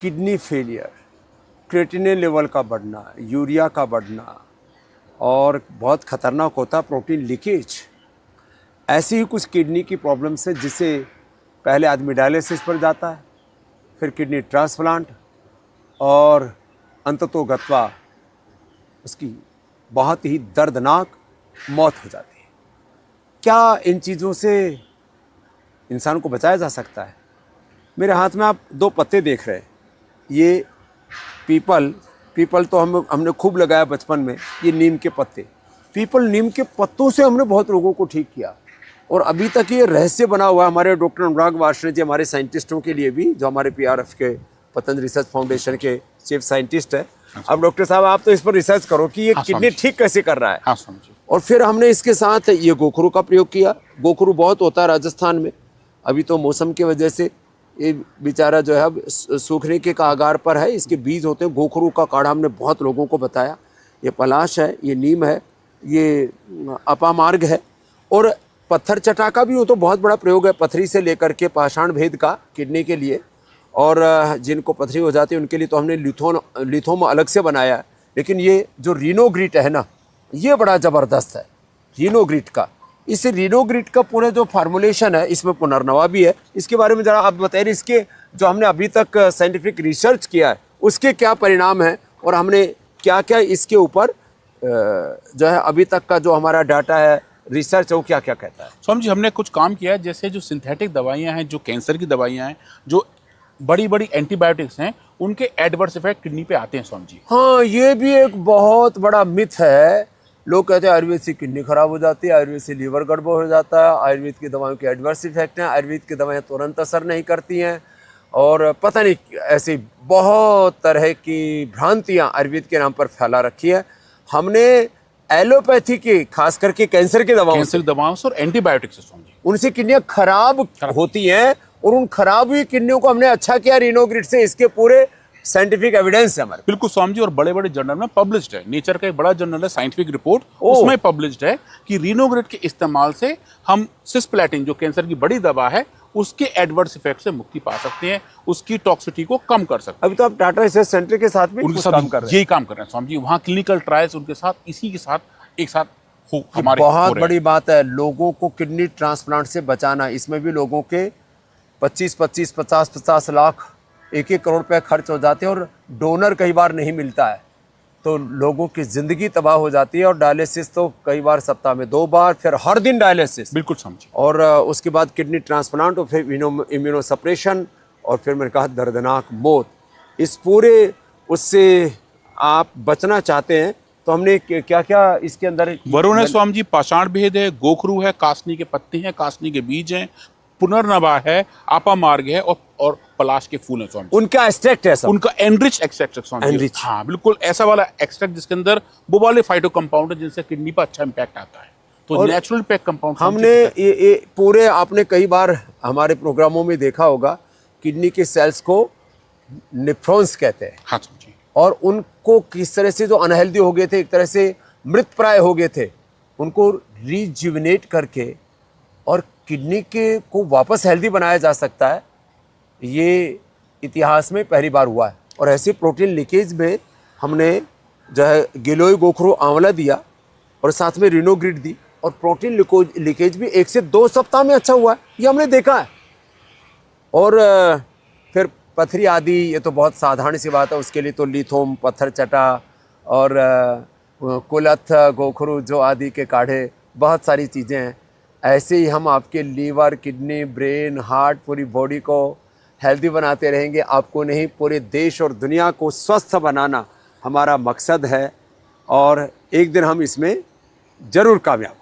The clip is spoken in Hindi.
किडनी फेलियर, क्रिएटिनिन लेवल का बढ़ना, यूरिया का बढ़ना और बहुत ख़तरनाक होता है प्रोटीन लीकेज। ऐसी ही कुछ किडनी की प्रॉब्लम्स है जिससे पहले आदमी डायलिसिस पर जाता है, फिर किडनी ट्रांसप्लांट और अंततोगत्वा उसकी बहुत ही दर्दनाक मौत हो जाती है। क्या इन चीज़ों से इंसान को बचाया जा सकता है? मेरे हाथ में आप दो पत्ते देख रहे हैं। ये पीपल तो हमने खूब लगाया बचपन में। ये नीम के पत्ते, नीम के पत्तों से हमने बहुत लोगों को ठीक किया और अभी तक ये रहस्य बना हुआ है हमारे डॉक्टर अनुराग वार्ष्णेय जी, हमारे साइंटिस्टों के लिए भी, जो हमारे PRF के पतंजलि रिसर्च फाउंडेशन के चीफ साइंटिस्ट है। अब डॉक्टर साहब आप तो इस पर रिसर्च करो कि ये किडनी ठीक कैसे कर रहा है। और फिर हमने इसके साथ ये गोखरू का प्रयोग किया। गोखरू बहुत होता है राजस्थान में, अभी तो मौसम की वजह से ये बेचारा जो है अब सूखने के कगार पर है। इसके बीज होते हैं। गोखरू का काढ़ा हमने बहुत लोगों को बताया। ये पलाश है, ये नीम है, ये अपामार्ग है और पत्थर चटा का भी वो तो बहुत बड़ा प्रयोग है, पथरी से लेकर के पाषाण भेद का किडनी के लिए। और जिनको पथरी हो जाती है उनके लिए तो हमने लिथोम अलग से बनाया है। लेकिन ये जो रीनोग्रिट है ना, ये बड़ा ज़बरदस्त है रीनोग्रिट का। इस रीनोग्रिट का पूरा जो फार्मूलेशन है, इसमें पुनर्नवा भी है। इसके बारे में ज़रा आप बताइए, इसके जो हमने अभी तक साइंटिफिक रिसर्च किया है उसके क्या परिणाम हैं और हमने क्या क्या इसके ऊपर जो है अभी तक का जो हमारा डाटा है, रिसर्च है, वो क्या क्या कहता है? स्वामी जी, हमने कुछ काम किया है। जैसे जो सिंथेटिक दवाइयाँ हैं, जो कैंसर की दवाइयाँ हैं, जो बड़ी बड़ी एंटीबायोटिक्स हैं, उनके एडवर्स इफेक्ट किडनी पे आते हैं स्वामी जी। हाँ, ये भी एक बहुत बड़ा मिथ है। लोग कहते हैं आयुर्वेद से किडनी खराब हो जाती है, आयुर्वेद से लीवर गड़बड़ हो जाता है, आयुर्वेद की दवाओं के एडवर्स इफेक्ट हैं, आयुर्वेद की दवाएं तुरंत असर नहीं करती हैं और पता नहीं ऐसी बहुत तरह की भ्रांतियां आयुर्वेद के नाम पर फैला रखी है। हमने एलोपैथी की, खास करके कैंसर की दवाओं से और एंटीबायोटिक्स से स्वामी जी, उनसे किडनियां खराब होती हैं और उन खराब हुई किडनियों को हमने अच्छा किया रीनोग्रिट से। इसके पूरे साइंटिफिक एविडेंस है हमारे। बिल्कुल स्वामी जी, और बड़े बड़े जर्नल में पब्लिश्ड है। नेचर का एक बड़ा जर्नल है साइंटिफिक रिपोर्ट, उसमें पब्लिश्ड है कि रीनोग्रिट के इस्तेमाल से हम सिस्प्लेटिन, जो कैंसर की बड़ी दवा है, उसके एडवर्स इफेक्ट से मुक्ति पा सकते हैं, उसकी टॉक्सिसिटी को कम कर सकते हैं। अभी तो आप टाटा रिसर्च सेंटर के साथ भी उनके साथ यही काम कर रहे हैं स्वामी जी। वहाँ क्लिनिकल ट्रायल्स उनके साथ, इसी के साथ एक साथ हमारे बहुत बड़ी बात है लोगों को किडनी ट्रांसप्लांट से बचाना। इसमें भी लोगों के 25-25, 50-50 लाख, 1-1 करोड़ रुपए खर्च हो जाते हैं और डोनर कई बार नहीं मिलता है, तो लोगों की ज़िंदगी तबाह हो जाती है। और डायलिसिस तो कई बार सप्ताह में 2 बार, फिर हर दिन डायलिसिस। बिल्कुल समझे। और उसके बाद किडनी ट्रांसप्लांट और फिर इम्यूनोसप्रेशन और फिर मैंने कहा दर्दनाक मौत। इस पूरे उससे आप बचना चाहते हैं तो हमने क्या क्या इसके अंदर वरुण है स्वामी जी, पाषाण भेद है, गोखरू है, कासनी के पत्ते हैं, कासनी के बीज हैं, पुनर्नवा है, आपा मार्ग है और पलाश के फूल हैं स्वामी। उनका एक्सट्रैक्ट है सब, उनका एनरिच एक्सट्रैक्ट है स्वामी जी। हाँ बिल्कुल, ऐसा वाला एक्सट्रैक्ट जिसके अंदर वो वाले फाइटो कंपाउंड है जिनसे किडनी पर अच्छा इंपैक्ट आता है। तो नेचुरल पैक कंपाउंड हमने ये पूरे, आपने कई बार हमारे प्रोग्रामों में देखा होगा, किडनी के सेल्स को नेफ्रॉन्स कहते हैं। हाँ स्वामी जी। और उनको किस तरह से जो अनहेल्दी हो गए थे, एक तरह से मृत प्राय हो गए थे, उनको रिजुविनेट करके और किडनी के को वापस हेल्दी बनाया जा सकता है। ये इतिहास में पहली बार हुआ है। और ऐसे प्रोटीन लीकेज में हमने जो है गिलोय गोखरू आंवला दिया और साथ में रीनोग्रिट दी और प्रोटीन लीकेज भी 1 से 2 सप्ताह में अच्छा हुआ है, ये हमने देखा है। और फिर पथरी आदि, ये तो बहुत साधारण सी बात है, उसके लिए तो लिथोम, पत्थर चटा और कुलथ, गोखरू जो आदि के काढ़े, बहुत सारी चीज़ें हैं। ऐसे ही हम आपके लीवर, किडनी, ब्रेन, हार्ट, पूरी बॉडी को हेल्दी बनाते रहेंगे। आपको नहीं, पूरे देश और दुनिया को स्वस्थ बनाना हमारा मकसद है और एक दिन हम इसमें ज़रूर कामयाब